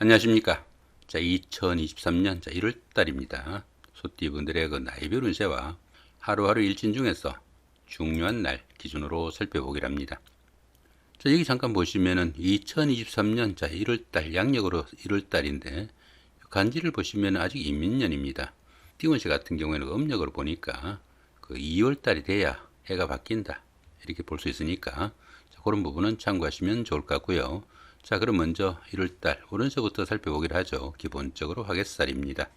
안녕하십니까. 2023년 1월 달입니다. 소띠분들의 나이별 운세와 하루하루 일진 중에서 중요한 날 기준으로 살펴보기로 합니다. 여기 잠깐 보시면은 2023년 1월 달 양력으로 1월 달인데 간지를 보시면 아직 인민년입니다. 띠운세 같은 경우에는 음력으로 보니까 2월 달이 돼야 해가 바뀐다 이렇게 볼 수 있으니까 그런 부분은 참고하시면 좋을 것 같고요. 그럼 먼저 1월달 오른쪽부터 살펴보기로 하죠. 기본적으로 화개살입니다.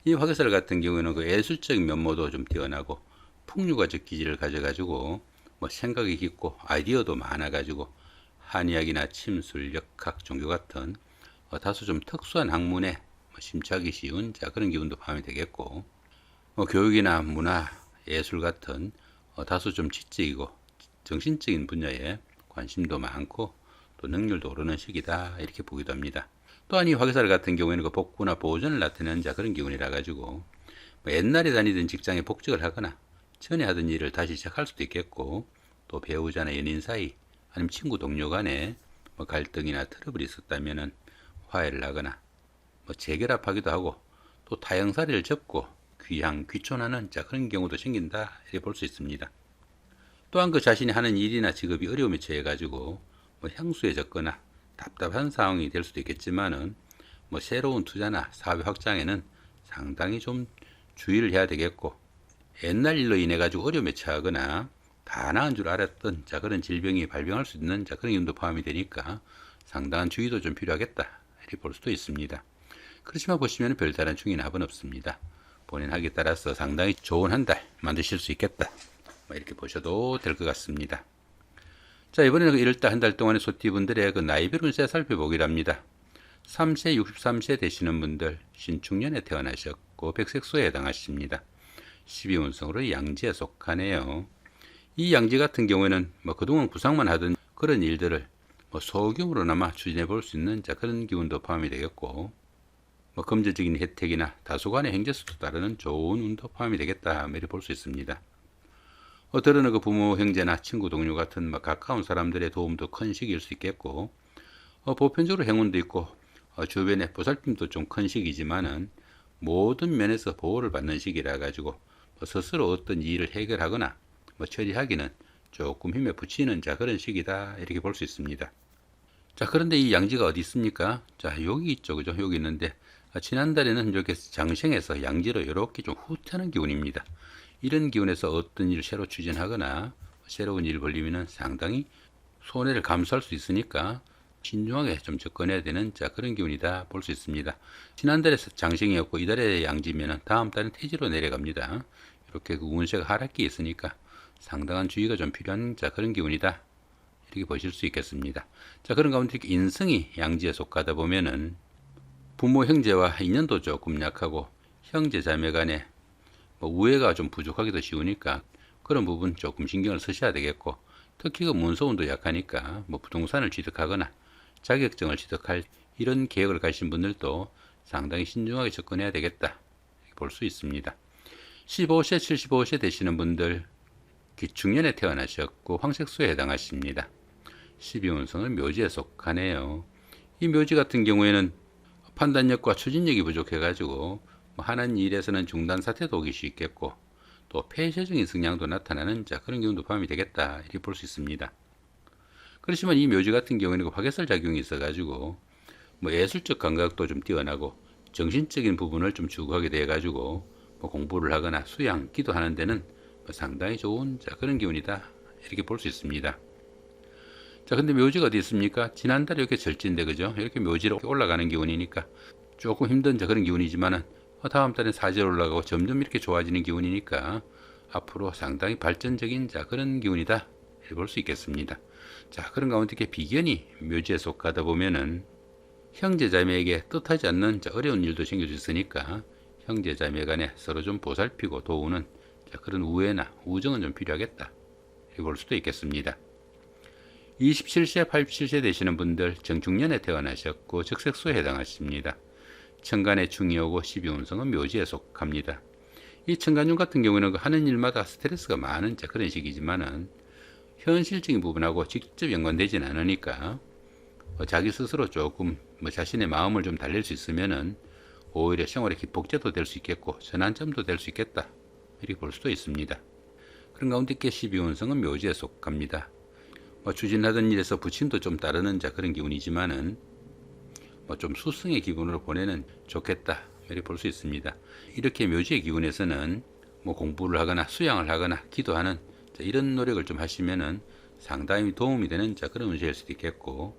이 화개살 같은 경우에는 예술적인 면모도 좀 뛰어나고 풍류가적 기질을 가져가지고 생각이 깊고 아이디어도 많아가지고 한의학이나 침술, 역학, 종교 같은 다소 좀 특수한 학문에 심취하기 쉬운 그런 기운도 포함이 되겠고 교육이나 문화, 예술 같은 다소 좀 지적이고 정신적인 분야에 관심도 많고 또 능률도 오르는 시기다 이렇게 보기도 합니다. 또한 이 화개살 같은 경우에는 복구나 보존을 나타내는 그런 기운이라 가지고 옛날에 다니던 직장에 복직을 하거나 전에 하던 일을 다시 시작할 수도 있겠고 또 배우자나 연인 사이 아니면 친구 동료 간에 갈등이나 트러블이 있었다면은 화해를 하거나 재결합하기도 하고 또 타영사리를 접고 귀향 귀촌하는 그런 경우도 생긴다 이렇게 볼 수 있습니다. 또한 자신이 하는 일이나 직업이 어려움에 처해 가지고 향수에 젖거나 답답한 상황이 될 수도 있겠지만은 새로운 투자나 사업 확장에는 상당히 좀 주의를 해야 되겠고 옛날 일로 인해 가지고 어려움에 처하거나 다 나은 줄 알았던 그런 질병이 발병할 수 있는 그런 기운도 포함이 되니까 상당한 주의도 좀 필요하겠다 이렇게 볼 수도 있습니다. 그렇지만 보시면 별다른 충인합은 없습니다. 본인 학에 따라서 상당히 좋은 한 달 만드실 수 있겠다 이렇게 보셔도 될 것 같습니다. 이번에는 1월달 한 달 동안의 소띠분들의 나이별 운세 살펴보기로 합니다. 3세, 63세 되시는 분들 신축년에 태어나셨고 백색소에 해당하십니다. 12운성으로 양지에 속하네요. 이 양지 같은 경우에는 그동안 구상만 하던 그런 일들을 소규모로나마 추진해 볼 수 있는 그런 기운도 포함이 되겠고 금전적인 혜택이나 다소간의 행재수도 따르는 좋은 운도 포함이 되겠다 이렇게 볼 수 있습니다. 들어는 부모, 형제나 친구, 동료 같은 가까운 사람들의 도움도 큰 시기일 수 있겠고 보편적으로 행운도 있고 주변의 보살핌도 좀 큰 시기지만은 모든 면에서 보호를 받는 시기라 가지고 스스로 어떤 일을 해결하거나 처리하기는 조금 힘에 부치는 그런 시기다 이렇게 볼 수 있습니다. 그런데 이 양지가 어디 있습니까? 여기 있죠, 그죠? 여기 있는데 지난달에는 이렇게 장생해서 양지로 이렇게 좀 후퇴하는 기운입니다. 이런 기운에서 어떤 일을 새로 추진하거나 새로운 일을 벌리면 상당히 손해를 감수할 수 있으니까 신중하게 좀 접근해야 되는 그런 기운이다 볼 수 있습니다. 지난달에 장생이었고 이달에 양지면 다음 달은 태지로 내려갑니다. 이렇게 운세가 하락기에 있으니까 상당한 주의가 좀 필요한 그런 기운이다 이렇게 보실 수 있겠습니다. 그런 가운데 이렇게 인성이 양지에 속하다 보면은 부모 형제와 인연도 조금 약하고 형제 자매 간에 우애가 좀 부족하기도 쉬우니까 그런 부분 조금 신경을 쓰셔야 되겠고 특히 문서운도 약하니까 부동산을 취득하거나 자격증을 취득할 이런 계획을 가신 분들도 상당히 신중하게 접근해야 되겠다 볼 수 있습니다. 15세, 75세 되시는 분들 기축년에 태어나셨고 황색소에 해당하십니다. 12운성은 묘지에 속하네요. 이 묘지 같은 경우에는 판단력과 추진력이 부족해가지고 하는 일에서는 중단 사태도 오기 쉽겠고 또 폐쇄적인 성향도 나타나는 그런 경우도 포함이 되겠다 이렇게 볼 수 있습니다. 그렇지만 이 묘지 같은 경우에는 화개살 작용이 있어가지고 예술적 감각도 좀 뛰어나고 정신적인 부분을 좀 추구하게 돼가지고 공부를 하거나 수양, 기도하는 데는 상당히 좋은 그런 기운이다 이렇게 볼 수 있습니다. 근데 묘지가 어디 있습니까? 지난달에 이렇게 절진데 그죠? 이렇게 묘지로 올라가는 기운이니까 조금 힘든 그런 기운이지만은 다음 달에 사지로 올라가고 점점 이렇게 좋아지는 기운이니까 앞으로 상당히 발전적인 그런 기운이다 볼 수 있겠습니다. 그런 가운데 이렇게 비견이 묘지에 속하다 보면은 형제자매에게 뜻하지 않는 어려운 일도 생길 수 있으니까 형제자매 간에 서로 좀 보살피고 도우는 그런 우애나 우정은 좀 필요하겠다 볼 수도 있겠습니다. 27세, 87세 되시는 분들 정축년에 태어나셨고 적색소에 해당하십니다. 천간에 충이 오고 12운성은 묘지에 속합니다. 이 천간중 같은 경우는 하는 일마다 스트레스가 많은 그런 시기지만은 현실적인 부분하고 직접 연관되지는 않으니까 자기 스스로 조금 자신의 마음을 좀 달랠 수 있으면은 오히려 생활의 기폭제도 될 수 있겠고 전환점도 될 수 있겠다, 이렇게 볼 수도 있습니다. 그런 가운데 있게 12운성은 묘지에 속합니다. 추진하던 일에서 부침도 좀 따르는 그런 기운이지만은 좀 수승의 기분으로 보내는 좋겠다, 이렇게 볼 수 있습니다. 이렇게 묘지의 기운에서는 공부를 하거나 수양을 하거나 기도하는 이런 노력을 좀 하시면은 상당히 도움이 되는 그런 운세일 수도 있겠고,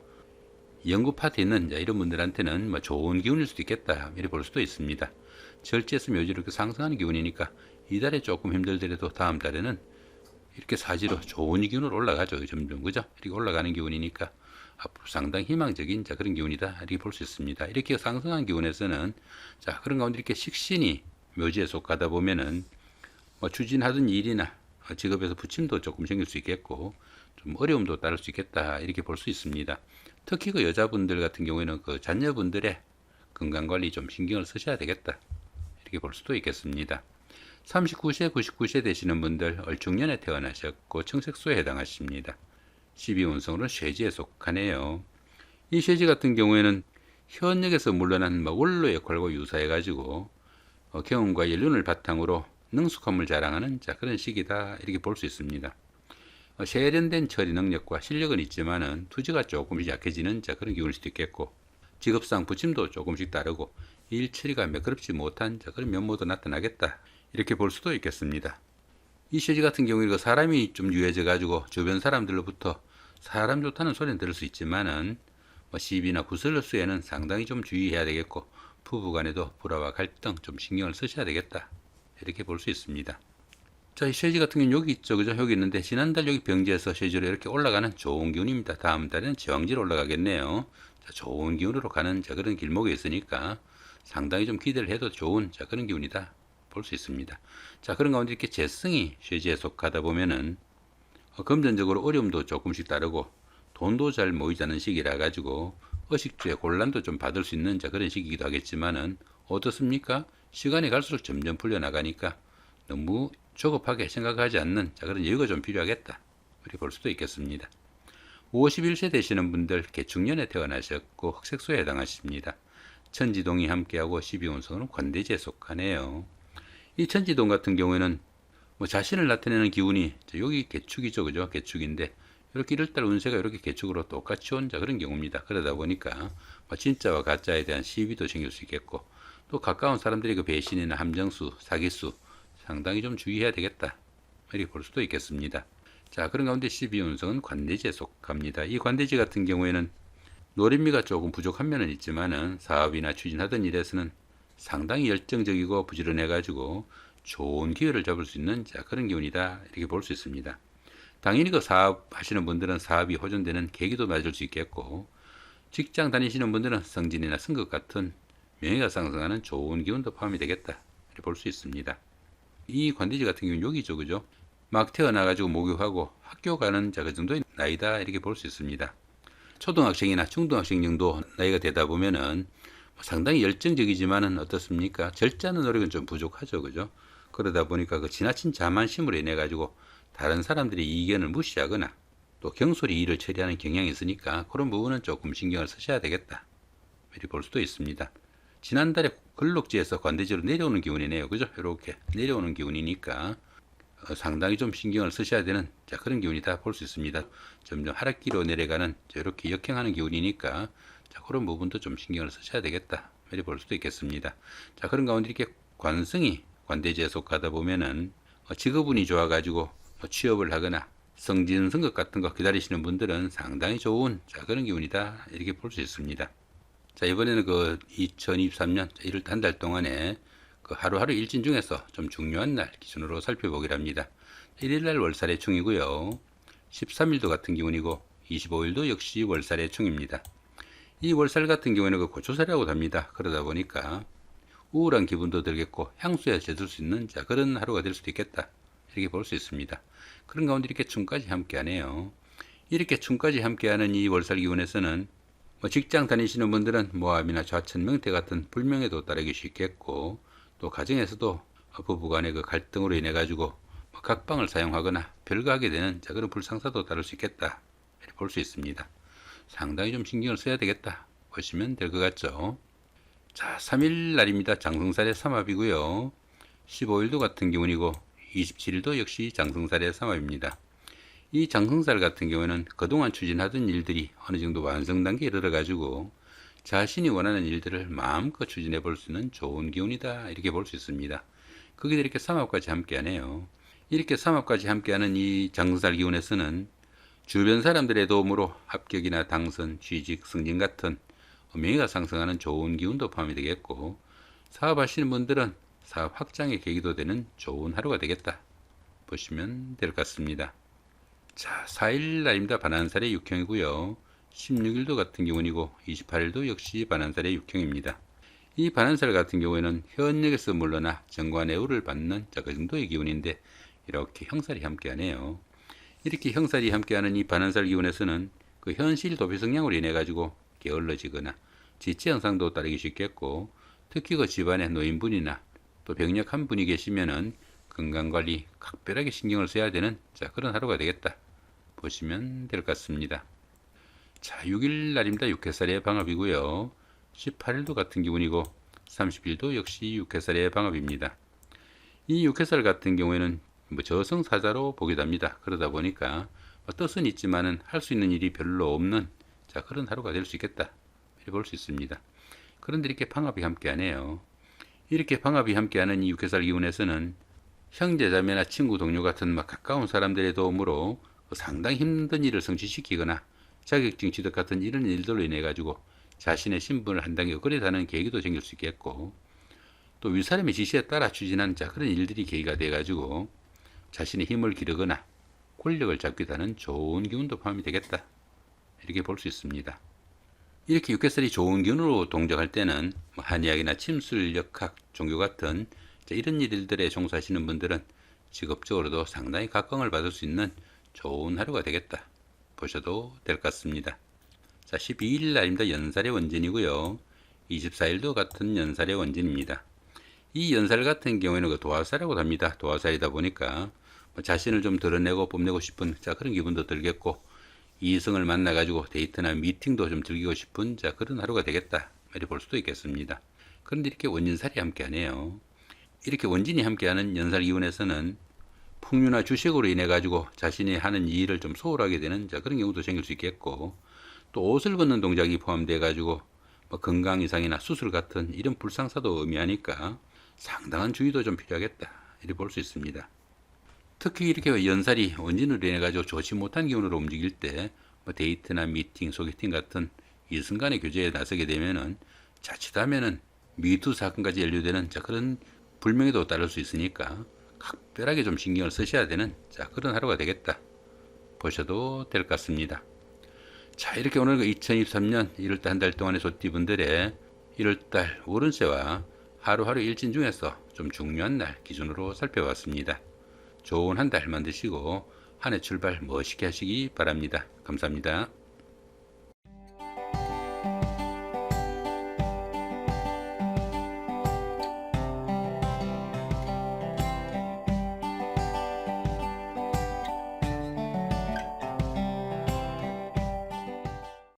연구 파트에 있는 이런 분들한테는 좋은 기운일 수도 있겠다, 이렇게 볼 수도 있습니다. 절지에서 묘지로 이렇게 상승하는 기운이니까 이달에 조금 힘들더라도 다음 달에는 이렇게 사지로 좋은 기운으로 올라가죠. 점점, 그죠? 이렇게 올라가는 기운이니까 앞으로 상당히 희망적인 그런 기운이다, 이렇게 볼 수 있습니다. 이렇게 상승한 기운에서는 그런 가운데 이렇게 식신이 묘지에 속하다 보면은 추진하던 일이나 직업에서 부침도 조금 생길 수 있겠고 좀 어려움도 따를 수 있겠다, 이렇게 볼 수 있습니다. 특히 그 여자분들 같은 경우에는 그 자녀분들의 건강관리 좀 신경을 쓰셔야 되겠다, 이렇게 볼 수도 있겠습니다. 39세, 99세 되시는 분들 얼중년에 태어나셨고 청색소에 해당하십니다. 12운성으로는 쇠지에 속하네요. 이 쇠지 같은 경우에는 현역에서 물러난 원로 역할과 유사해가지고 경험과 연륜을 바탕으로 능숙함을 자랑하는 그런 시기다, 이렇게 볼 수 있습니다. 세련된 처리 능력과 실력은 있지만은 투지가 조금씩 약해지는 그런 기운일 수도 있겠고, 직업상 부침도 조금씩 따르고 일 처리가 매끄럽지 못한 그런 면모도 나타나겠다, 이렇게 볼 수도 있겠습니다. 이 쇠지 같은 경우에 사람이 좀 유해져 가지고 주변 사람들로부터 사람 좋다는 소리는 들을 수 있지만은 시비나 구설수에는 상당히 좀 주의해야 되겠고, 부부간에도 불화와 갈등 좀 신경을 쓰셔야 되겠다, 이렇게 볼 수 있습니다. 이 쇠지 같은 경우는 여기 있죠, 그죠? 여기 있는데 지난달 여기 병지에서 쇠지로 이렇게 올라가는 좋은 기운입니다. 다음 달에는 제왕지로 올라가겠네요. 좋은 기운으로 가는 그런 길목에 있으니까 상당히 좀 기대를 해도 좋은 그런 기운이다, 볼 수 있습니다. 그런 가운데 이렇게 재성이 쇠지에 속하다 보면은 금전적으로 어려움도 조금씩 따르고 돈도 잘 모이지 않는 시기라 가지고 의식주의 곤란도 좀 받을 수 있는 그런 시기이기도 하겠지만은 어떻습니까? 시간이 갈수록 점점 풀려나가니까 너무 조급하게 생각하지 않는 그런 여유가 좀 필요하겠다, 이렇게 볼 수도 있겠습니다. 51세 되시는 분들 개축년에 태어나셨고 흑색소에 해당하십니다. 천지동이 함께하고 12운성으로는 관대지에 속하네요. 이 천지동 같은 경우에는 자신을 나타내는 기운이 여기 개축이죠, 그죠? 개축인데 이렇게 1월달 운세가 이렇게 개축으로 똑같이 온 그런 경우입니다. 그러다 보니까 진짜와 가짜에 대한 시비도 생길 수 있겠고, 또 가까운 사람들이 그 배신이나 함정수, 사기수 상당히 좀 주의해야 되겠다, 이렇게 볼 수도 있겠습니다. 그런 가운데 12운성은 관대지에 속합니다. 이 관대지 같은 경우에는 노림미가 조금 부족한 면은 있지만은 사업이나 추진하던 일에서는 상당히 열정적이고 부지런해가지고 좋은 기회를 잡을 수 있는 그런 기운이다, 이렇게 볼 수 있습니다. 당연히 그 사업 하시는 분들은 사업이 호전되는 계기도 맞을 수 있겠고, 직장 다니시는 분들은 승진이나 승급 같은 명예가 상승하는 좋은 기운도 포함이 되겠다, 이렇게 볼 수 있습니다. 이 관대지 같은 경우는 여기죠, 그죠? 막 태어나가지고 목욕하고 학교 가는 그 정도의 나이다, 이렇게 볼 수 있습니다. 초등학생이나 중등학생 정도 나이가 되다 보면은 상당히 열정적이지만은 어떻습니까? 절제하는 노력은 좀 부족하죠, 그죠? 그러다 보니까 그 지나친 자만심으로 인해 가지고 다른 사람들의 이견을 무시하거나 또 경솔히 일을 처리하는 경향이 있으니까 그런 부분은 조금 신경을 쓰셔야 되겠다, 이렇게 볼 수도 있습니다. 지난달에 근록지에서 관대지로 내려오는 기운이네요, 그죠? 이렇게 내려오는 기운이니까 상당히 좀 신경을 쓰셔야 되는 그런 기운이다, 볼 수 있습니다. 점점 하락기로 내려가는 이렇게 역행하는 기운이니까 그런 부분도 좀 신경을 쓰셔야 되겠다, 이렇게 볼 수도 있겠습니다. 그런 가운데 이렇게 관성이 관대지에 속하다 보면은 직업운이 좋아가지고 취업을 하거나 승진 승급 같은 거 기다리시는 분들은 상당히 좋은 그런 기운이다, 이렇게 볼 수 있습니다. 이번에는 그 2023년 1월 한 달 동안에 그 하루하루 일진 중에서 좀 중요한 날 기준으로 살펴보기로 합니다. 1일날 월살의 충이고요. 13일도 같은 기운이고 25일도 역시 월살의 충입니다. 이 월살 같은 경우에는 그 고초살이라고 합니다. 그러다 보니까 우울한 기분도 들겠고 향수에 젖을 수 있는 그런 하루가 될 수도 있겠다, 이렇게 볼 수 있습니다. 그런 가운데 이렇게 충까지 함께하네요. 이렇게 충까지 함께하는 이 월살 기운에서는 직장 다니시는 분들은 모함이나 좌천, 명태 같은 불명예도 따르기 쉽겠고, 또 가정에서도 부부간의 그 갈등으로 인해 가지고 각방을 사용하거나 별거하게 되는 그런 불상사도 따를 수 있겠다, 이렇게 볼 수 있습니다. 상당히 좀 신경을 써야 되겠다, 보시면 될 것 같죠. 자, 3일 날입니다. 장성살의 삼합이고요. 15일도 같은 기운이고 27일도 역시 장성살의 삼합입니다. 이 장성살 같은 경우에는 그동안 추진하던 일들이 어느 정도 완성 단계에 이르러 가지고 자신이 원하는 일들을 마음껏 추진해 볼 수 있는 좋은 기운이다, 이렇게 볼 수 있습니다. 거기에 이렇게 삼합까지 함께 하네요. 이렇게 삼합까지 함께 하는 이 장성살 기운에서는 주변 사람들의 도움으로 합격이나 당선, 취직, 승진 같은 명예가 상승하는 좋은 기운도 포함이 되겠고, 사업하시는 분들은 사업 확장의 계기도 되는 좋은 하루가 되겠다 보시면 될 것 같습니다. 자, 4일 날입니다. 반환살의 육형이고요. 16일도 같은 기운이고 28일도 역시 반환살의 육형입니다. 이 반환살 같은 경우에는 현역에서 물러나 정관의 우를 받는 그 정도의 기운인데 이렇게 형살이 함께하네요. 이렇게 형살이 함께하는 이 반환살 기운에서는 그 현실 도피 성향으로 인해 가지고 게을러지거나 지체 현상도 따르기 쉽겠고, 특히 그 집안에 노인분이나 또 병력 한 분이 계시면은 건강관리 각별하게 신경을 써야 되는 그런 하루가 되겠다 보시면 될 것 같습니다. 자, 6일 날입니다. 육해살의 방합이고요. 18일도 같은 기운이고 30일도 역시 육해살의 방합입니다. 이 육해살 같은 경우에는 저승사자로 보기도 합니다. 그러다 보니까 뜻은 있지만은 할 수 있는 일이 별로 없는 그런 하루가 될 수 있겠다 이렇게 볼 수 있습니다. 그런데 이렇게 방합이 함께하네요. 이렇게 방합이 함께하는 이 육해살 기운에서는 형제자매나 친구 동료 같은 가까운 사람들의 도움으로 상당히 힘든 일을 성취시키거나 자격증 취득 같은 이런 일들로 인해 가지고 자신의 신분을 한 단계 업그레이드하는 계기도 생길 수 있겠고, 또 윗사람의 지시에 따라 추진한 그런 일들이 계기가 돼 가지고 자신의 힘을 기르거나 권력을 잡기도 하는 좋은 기운도 포함이 되겠다 이렇게 볼 수 있습니다. 이렇게 육해살이 좋은 기운으로 동작할 때는 한의학이나 침술, 역학, 종교 같은 이런 일들에 종사하시는 분들은 직업적으로도 상당히 각광을 받을 수 있는 좋은 하루가 되겠다 보셔도 될 것 같습니다. 자, 12일 날입니다. 연살의 원진이고요. 24일도 같은 연살의 원진입니다. 이 연살 같은 경우에는 그 도화살이라고 합니다. 도화살이다 보니까 자신을 좀 드러내고 뽐내고 싶은 그런 기분도 들겠고, 이성을 만나 가지고 데이트나 미팅도 좀 즐기고 싶은 그런 하루가 되겠다 이렇게 볼 수도 있겠습니다. 그런데 이렇게 원진살이 함께 하네요. 이렇게 원진이 함께하는 연살 기운에서는 풍류나 주식으로 인해 가지고 자신이 하는 일을 좀 소홀하게 되는 그런 경우도 생길 수 있겠고, 또 옷을 벗는 동작이 포함돼 가지고 건강 이상이나 수술 같은 이런 불상사도 의미하니까 상당한 주의도 좀 필요하겠다 이렇게 볼 수 있습니다. 특히 이렇게 연살이 원진으로 인해 가지고 좋지 못한 기운으로 움직일 때 데이트나 미팅, 소개팅 같은 이성 간의 교제에 나서게 되면은 자칫하면은 미투 사건까지 연루되는 그런 불명예도 따를 수 있으니까 각별하게 좀 신경을 쓰셔야 되는 그런 하루가 되겠다 보셔도 될 것 같습니다. 자, 이렇게 오늘 2023년 1월달 한 달 동안의 소띠분들의 1월달 오른세와 하루하루 일진 중에서 좀 중요한 날 기준으로 살펴봤습니다. 좋은 한 달 만드시고 한 해 출발 멋있게 하시기 바랍니다. 감사합니다.